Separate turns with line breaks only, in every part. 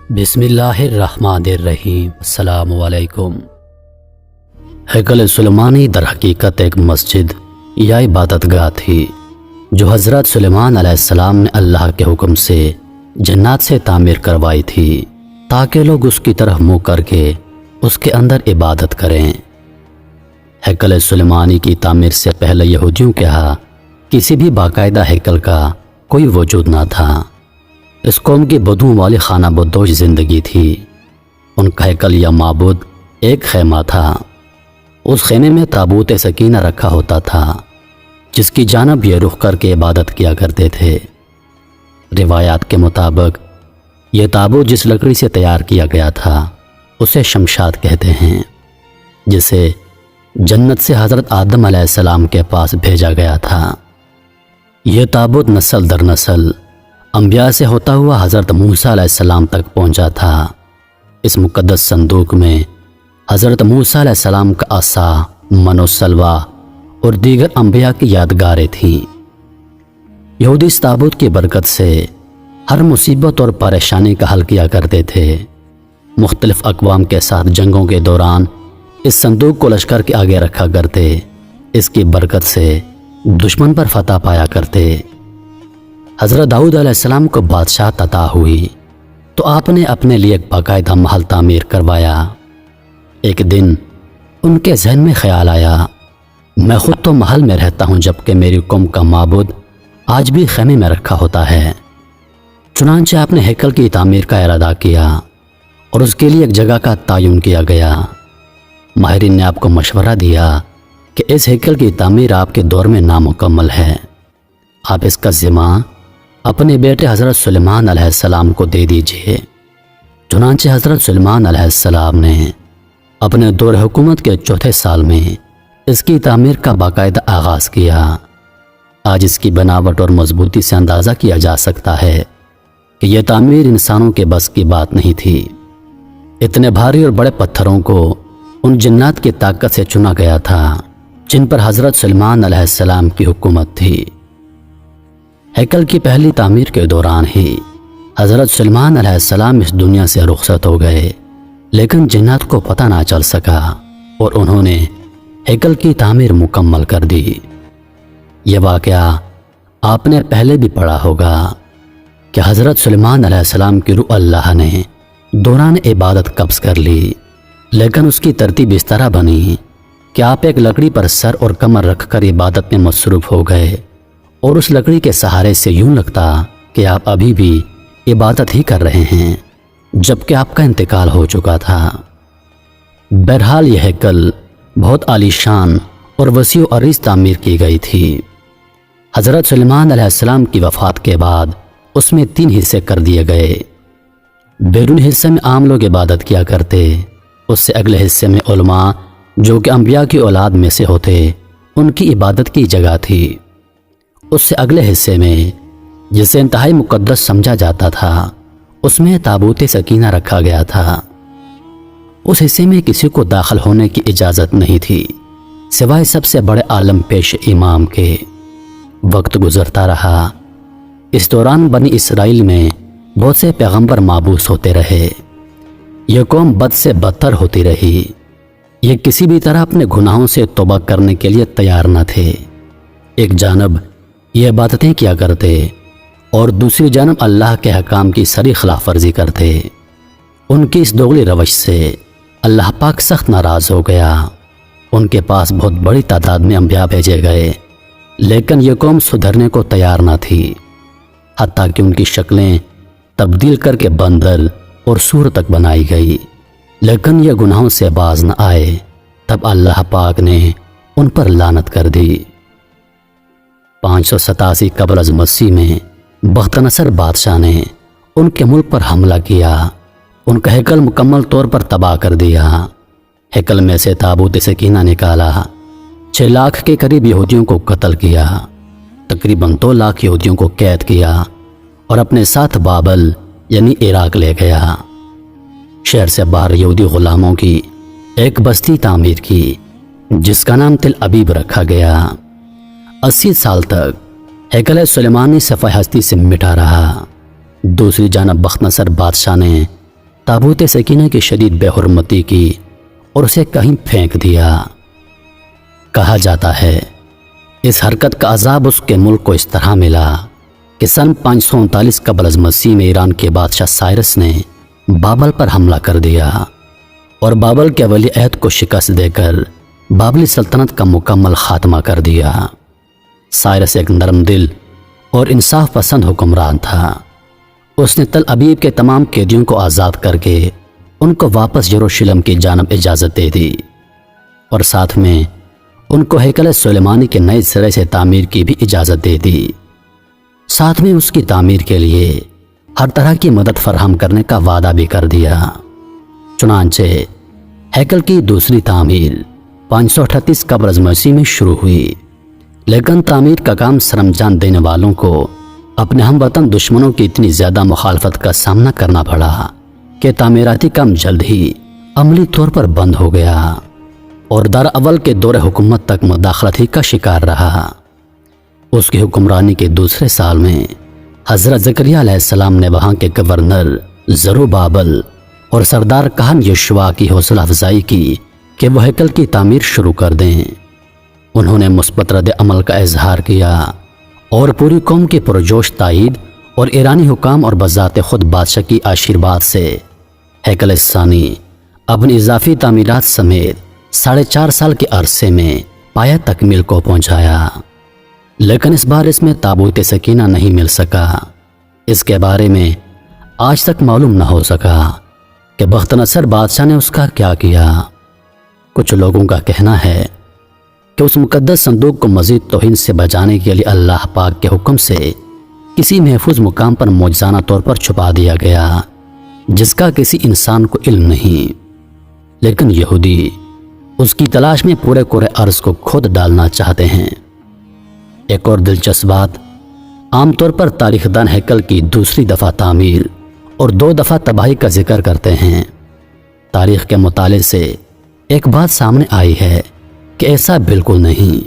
بسم اللہ الرحمن الرحیم۔ السلام علیکم۔ ہیکل سلیمانی در حقیقت ایک مسجد یا عبادت گاہ تھی جو حضرت سلیمان علیہ السلام نے اللہ کے حکم سے جنات سے تعمیر کروائی تھی تاکہ لوگ اس کی طرف منہ کر کے اس کے اندر عبادت کریں۔ ہیکل سلیمانی کی تعمیر سے پہلے یہودیوں کے ہاں کسی بھی باقاعدہ ہیکل کا کوئی وجود نہ تھا۔ اس قوم کی بدوؤں والی خانہ بدوش زندگی تھی۔ ان کا ہیکل یا معبود ایک خیمہ تھا۔ اس خیمے میں تابوت سکینہ رکھا ہوتا تھا جس کی جانب یہ رخ کر کے عبادت کیا کرتے تھے۔ روایات کے مطابق یہ تابوت جس لکڑی سے تیار کیا گیا تھا اسے شمشاد کہتے ہیں، جسے جنت سے حضرت آدم علیہ السلام کے پاس بھیجا گیا تھا۔ یہ تابوت نسل در نسل انبیاء سے ہوتا ہوا حضرت موسیٰ علیہ السلام تک پہنچا تھا۔ اس مقدس صندوق میں حضرت موسیٰ علیہ السلام کا عصا، من و سلوہ اور دیگر انبیاء کی یادگاریں تھیں۔ یہودی اس تابوت کی برکت سے ہر مصیبت اور پریشانی کا حل کیا کرتے تھے۔ مختلف اقوام کے ساتھ جنگوں کے دوران اس صندوق کو لشکر کے آگے رکھا کرتے، اس کی برکت سے دشمن پر فتح پایا کرتے۔ حضرت داؤد علیہ السلام کو بادشاہ عطا ہوئی تو آپ نے اپنے لیے ایک باقاعدہ محل تعمیر کروایا۔ ایک دن ان کے ذہن میں خیال آیا، میں خود تو محل میں رہتا ہوں جبکہ میری قوم کا معبود آج بھی خیمے میں رکھا ہوتا ہے۔ چنانچہ آپ نے ہیکل کی تعمیر کا ارادہ کیا اور اس کے لیے ایک جگہ کا تعین کیا گیا۔ ماہرین نے آپ کو مشورہ دیا کہ اس ہیکل کی تعمیر آپ کے دور میں نامکمل ہے، آپ اس کا ذمہ اپنے بیٹے حضرت سلیمان علیہ السلام کو دے دیجیے۔ چنانچہ حضرت سلیمان علیہ السلام نے اپنے دور حکومت کے چوتھے سال میں اس کی تعمیر کا باقاعدہ آغاز کیا۔ آج اس کی بناوٹ اور مضبوطی سے اندازہ کیا جا سکتا ہے کہ یہ تعمیر انسانوں کے بس کی بات نہیں تھی۔ اتنے بھاری اور بڑے پتھروں کو ان جنات کی طاقت سے چنا گیا تھا جن پر حضرت سلیمان علیہ السلام کی حکومت تھی۔ ہیکل کی پہلی تعمیر کے دوران ہی حضرت سلیمان علیہ السلام اس دنیا سے رخصت ہو گئے، لیکن جنات کو پتہ نہ چل سکا اور انہوں نے ہیکل کی تعمیر مکمل کر دی۔ یہ واقعہ آپ نے پہلے بھی پڑھا ہوگا کہ حضرت سلیمان علیہ السلام کی روح اللہ نے دوران عبادت قبض کر لی، لیکن اس کی ترتیب اس طرح بنی کہ آپ ایک لکڑی پر سر اور کمر رکھ کر عبادت میں مصروف ہو گئے اور اس لکڑی کے سہارے سے یوں لگتا کہ آپ ابھی بھی عبادت ہی کر رہے ہیں جبکہ آپ کا انتقال ہو چکا تھا۔ بہرحال یہ ہیکل بہت عالی شان اور وسیع و عریض تعمیر کی گئی تھی۔ حضرت سلیمان علیہ السلام کی وفات کے بعد اس میں 3 حصے کر دیے گئے۔ بیرون حصے میں عام لوگ عبادت کیا کرتے، اس سے اگلے حصے میں علماء جو کہ انبیاء کی اولاد میں سے ہوتے ان کی عبادت کی جگہ تھی۔ اس سے اگلے حصے میں جسے انتہائی مقدس سمجھا جاتا تھا اس میں تابوت سکینہ رکھا گیا تھا۔ اس حصے میں کسی کو داخل ہونے کی اجازت نہیں تھی سوائے سب سے بڑے عالم پیش امام کے۔ وقت گزرتا رہا، اس دوران بنی اسرائیل میں بہت سے پیغمبر مابعوث ہوتے رہے۔ یہ قوم بد سے بدتر ہوتی رہی، یہ کسی بھی طرح اپنے گناہوں سے توبہ کرنے کے لیے تیار نہ تھے۔ ایک جانب یہ عبادتیں کیا کرتے اور دوسری جانب اللہ کے حکام کی سری خلاف ورزی کرتے۔ ان کی اس دوغلی روش سے اللہ پاک سخت ناراض ہو گیا۔ ان کے پاس بہت بڑی تعداد میں انبیاء بھیجے گئے، لیکن یہ قوم سدھرنے کو تیار نہ تھی، حتیٰ کہ ان کی شکلیں تبدیل کر کے بندر اور سور تک بنائی گئی، لیکن یہ گناہوں سے باز نہ آئے۔ تب اللہ پاک نے ان پر لعنت کر دی۔ 587 قبل از مسیح میں بخت نصر بادشاہ نے ان کے ملک پر حملہ کیا، ان کا ہیکل مکمل طور پر تباہ کر دیا۔ ہیکل میں سے تابوت سکینہ نکالا، 6 لاکھ کے قریب یہودیوں کو قتل کیا، تقریباً 2 لاکھ یہودیوں کو قید کیا اور اپنے ساتھ بابل یعنی عراق لے گیا۔ شہر سے باہر یہودی غلاموں کی ایک بستی تعمیر کی جس کا نام تل ابیب رکھا گیا۔ 80 سال تک ہیکل سلیمانی صفحہ ہستی سے مٹا رہا۔ دوسری جانب بخت نصر بادشاہ نے ताबूत सकीना की शदीद बेहुरमती की और उसे कहीं फेंक दिया। कहा जाता है इस हरकत का अजाब उसके मुल्क को इस तरह मिला कि सन 539 कबल अज़ मसीह में ईरान के बादशाह साइरस ने बाबल पर हमला कर दिया और बाबल के वली अहद को शिकस्त देकर बाबली सल्तनत का मुकम्मल खात्मा कर दिया। साइरस एक नरम दिल और इंसाफ पसंद हुक्मरान था। उसने तल अबीब के तमाम कैदियों को आज़ाद करके उनको वापस यरूशलेम की जानब इजाज़त दे दी और साथ में उनको हैकल सुलेमानी के नए सिरे से तामीर की भी इजाज़त दे दी। साथ में उसकी तामीर के लिए हर तरह की मदद फराहम करने का वादा भी कर दिया। चुनांचे हैकल की दूसरी तामीर 538 कबल अज़ मसीह में शुरू हुई, लेकिन तामीर का काम सरंजाम देने वालों को अपने हमवतन दुश्मनों की इतनी ज़्यादा मुखालफत का सामना करना पड़ा कि तामीराती काम जल्द ही अमली तौर पर बंद हो गया और दर अव्वल के दौरे हुकूमत तक मुदाखलती का शिकार रहा। उसकी हुक्मरानी के दूसरे साल में हज़रत ज़करिया अलैहिस्सलाम ने वहाँ के गवर्नर ज़रूबाबल और सरदार कहन यशवा की हौसला अफजाई की कि वह हैकल की तामीर शुरू कर दें। उन्होंने मुस्बत रद्द अमल का इजहार किया और पूरी कौम के पुरजोश ताईद और ईरानी हुकाम और बज़ात खुद बादशाह की आशीर्वाद से हैकल सानी अपनी इजाफी तामीरात समेत 4.5 साल के अरसे में पाया तकमील को पहुँचाया। लेकिन इस बार इसमें ताबूत सकीना नहीं मिल सका। इसके बारे में आज तक मालूम न हो सका कि बख्तनसर बादशाह ने उसका क्या किया। कुछ लोगों का कहना है कि उस मुकद्दस संदूक को मज़ीद तौहीन से बचाने के लिए अल्लाह पाक के हुक्म से किसी महफूज मुकाम पर मौजज़ाना तौर पर छुपा दिया गया, जिसका किसी इंसान को इल्म नहीं। लेकिन यहूदी उसकी तलाश में पूरे कोरे अर्ज़ को खोद डालना चाहते हैं। एक और दिलचस्प बात, आमतौर पर तारीखदान हैकल की दूसरी दफ़ा तामीर और 2 दफ़ा तबाही का जिक्र करते हैं। तारीख के मुताले से एक बात सामने आई है कि ऐसा बिल्कुल नहीं।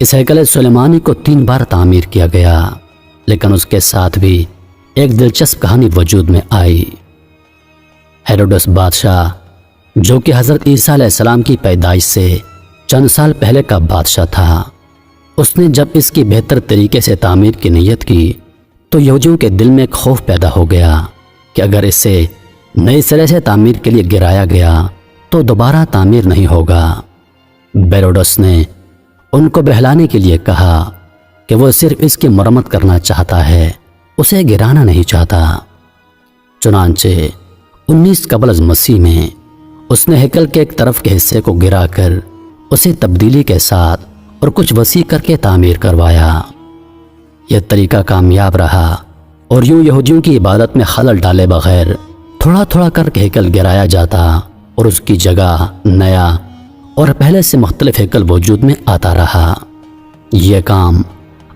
इस हैकल सुलेमानी को 3 बार तामीर किया गया, लेकिन उसके साथ भी एक दिलचस्प कहानी वजूद में आई। हेरोडस बादशाह, जो कि हज़रत ईसा अलैहिस्सलाम की पैदाइश से चंद साल पहले का बादशाह था, उसने जब इसकी बेहतर तरीके से तामीर की नीयत की तो यहूदियों के दिल में एक खौफ पैदा हो गया कि अगर इसे नए सिरे से तामीर के लिए गिराया गया तो दोबारा तामीर नहीं होगा। हेरोडस ने उनको बहलाने के लिए कहा कि वो सिर्फ इसकी मरम्मत करना चाहता है, उसे गिराना नहीं चाहता। चुनांचे 19 कबल अज़ मसीह में उसने हैकल के एक तरफ के हिस्से को गिराकर उसे तब्दीली के साथ और कुछ वसी करके तामीर करवाया। यह तरीका कामयाब रहा और यूं यहूदियों की इबादत में खलल डाले बगैर थोड़ा थोड़ा करके हैकल गिराया जाता और उसकी जगह नया और पहले से मुख्तलिफ हैकल वजूद में आता रहा। यह काम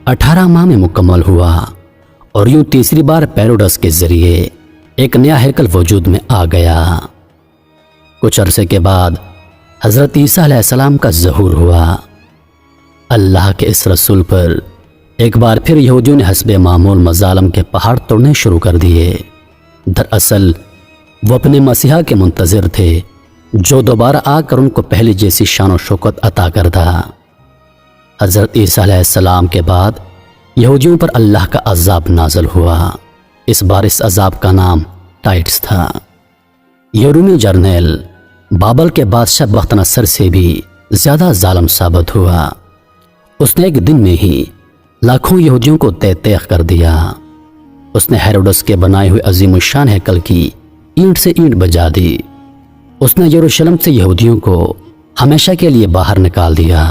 18 माह में मुकम्मल हुआ और यूं तीसरी बार हेरोडस के जरिए एक नया हैकल वजूद में आ गया। कुछ अरसे के बाद हज़रत ईसा अलैहिस्सलाम का ज़हूर हुआ। अल्लाह के इस रसूल पर एक बार फिर यहूदियों ने हस्बे मामूल मज़ालम के पहाड़ तोड़ने शुरू कर दिए। दरअसल वो अपने मसीहा के मुंतज़िर थे, जो दोबारा आकर उनको पहले जैसी शान और शौकत अता करता। हज़रत ईसा अलैहिस्सलाम के बाद यहूदियों पर अल्लाह का अज़ाब नाज़िल हुआ। इस बार इस अज़ाब का नाम टाइट्स था। यह रूमी जर्नैल बाबल के बादशाह बख्तनसर से भी ज़्यादा जालिम साबित हुआ। उसने एक दिन में ही लाखों यहूदियों को तहत कर दिया। उसने हेरोडस के बनाए हुए अजीमुशान हैकल की ईंट से ईंट बजा दी। उसने यरूशलेम से यहूदियों को हमेशा के लिए बाहर निकाल दिया।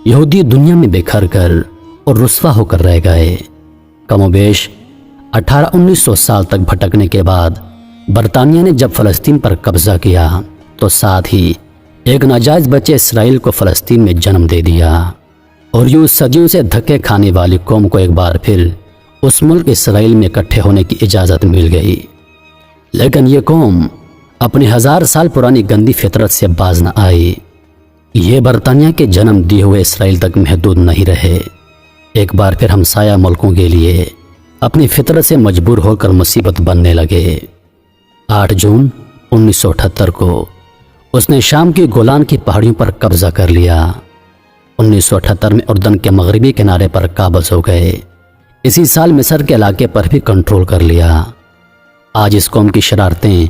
यहूदी दुनिया में बिखर कर और रुस्वा होकर रह गए। कमोबेश 1800-1900 साल तक भटकने के बाद बरतानिया ने जब फ़लस्तीन पर कब्ज़ा किया तो साथ ही एक नाजायज़ बच्चे इसराइल को फ़लस्तीन में जन्म दे दिया और यूं सदियों से धक्के खाने वाली कौम को एक बार फिर उस मुल्क इसराइल में इकट्ठे होने की इजाज़त मिल गई। लेकिन ये कौम अपनी 1000 साल पुरानी गंदी फितरत से बाज न आई। ये बरतानिया के जन्म दिए हुए इसराइल तक महदूद नहीं रहे। एक बार फिर हमसाया मुल्कों के लिए अपनी फितरत से मजबूर होकर मुसीबत बनने लगे। 8 जून 1978 को उसने शाम की गोलान की पहाड़ियों पर कब्जा कर लिया। 1978 में उर्दन के मगरबी किनारे पर काबज हो गए। इसी साल मिस्र के इलाके पर भी कंट्रोल कर लिया। आज इस कौम की शरारतें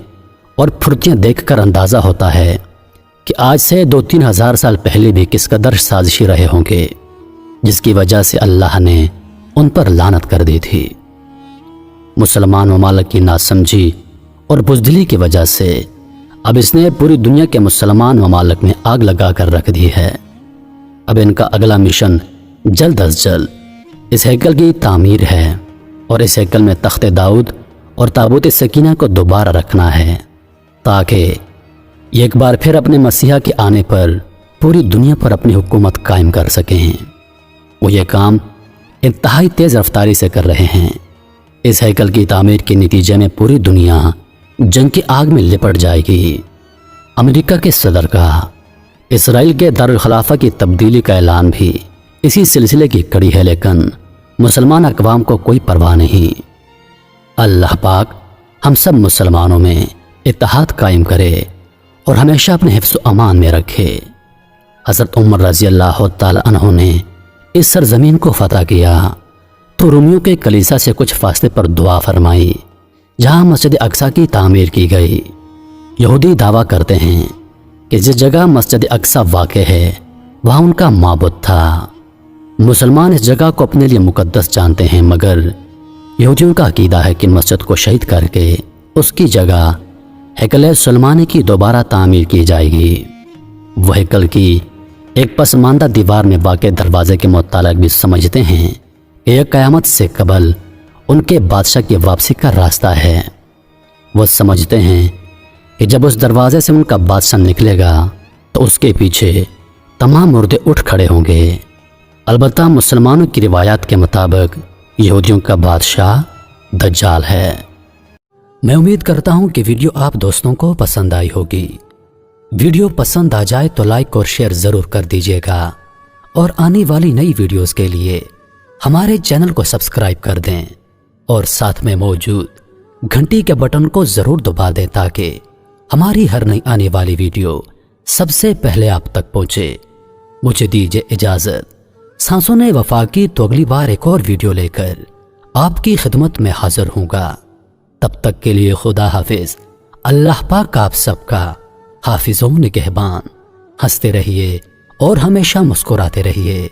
और फुर्तियाँ देखकर अंदाज़ा होता है कि आज से 2-3 हज़ार साल पहले भी किस कदर साजिशी रहे होंगे, जिसकी वजह से अल्लाह ने उन पर लानत कर दी थी। मुसलमान ममालिक की नासमझी और बुज़दिली की वजह से अब इसने पूरी दुनिया के मुसलमान ममालिक में आग लगा कर रख दी है। अब इनका अगला मिशन जल्द अज जल्द इस हैकल की तामीर है और इस हैकल में तख्त दाऊद और ताबूत सकीना को दोबारा रखना है, ताकि ये एक बार फिर अपने मसीहा के आने पर पूरी दुनिया पर अपनी हुकूमत कायम कर सकें। वो ये काम इंतहाई तेज़ रफ्तारी से कर रहे हैं। इस हैकल की तामीर के नतीजे में पूरी दुनिया जंग की आग में लिपट जाएगी। अमेरिका के सदर का इसराइल के दारुल खिलाफा की तब्दीली का ऐलान भी इसी सिलसिले की कड़ी है, लेकिन मुसलमान अक़वाम को कोई परवाह नहीं। अल्लाह पाक हम सब मुसलमानों में इत्तेहाद कायम करे और हमेशा अपने हिफ्ज़ व अमान में रखे। हज़रत उमर रज़ी अल्लाह तआला अन्हु ने इस सरज़मीन को फ़तह किया तो रोमियों के कलीसा से कुछ फासले पर दुआ फरमाई, जहाँ मस्जिद अक्सा की तामीर की गई। यहूदी दावा करते हैं कि जिस जगह मस्जिद अक्सा वाक़ है वहाँ उनका माबुद था। मुसलमान इस जगह को अपने लिए मुक़द्दस जानते हैं, मगर यहूदियों का अकीदा है कि मस्जिद को शहीद करके उसकी जगह हैकल सुलेमानी की दोबारा तामीर की जाएगी। वह हैकल की एक पसमानदा दीवार में वाक़ दरवाजे के मुतालिक भी समझते हैं कि यह क़यामत से कबल उनके बादशाह की वापसी का रास्ता है। वह समझते हैं कि जब उस दरवाजे से उनका बादशाह निकलेगा तो उसके पीछे तमाम मुर्दे उठ खड़े होंगे। अलबत्ता मुसलमानों की रिवायात के मुताबिक यहूदियों का बादशाह दज्जाल है। मैं उम्मीद करता हूँ कि वीडियो आप दोस्तों को पसंद आई होगी। वीडियो पसंद आ जाए तो लाइक और शेयर ज़रूर कर दीजिएगा और आने वाली नई वीडियोस के लिए हमारे चैनल को सब्सक्राइब कर दें और साथ में मौजूद घंटी के बटन को ज़रूर दबा दें ताकि हमारी हर नई आने वाली वीडियो सबसे पहले आप तक पहुँचे। मुझे दीजिए इजाज़त। सांसों ने वफा की तो अगली बार एक और वीडियो लेकर आपकी खिदमत में हाजिर होऊंगा। तब तक के लिए खुदा हाफिज। अल्लाह पाक आप सबका हाफिज़ व निगहबान। हंसते रहिए और हमेशा मुस्कुराते रहिए।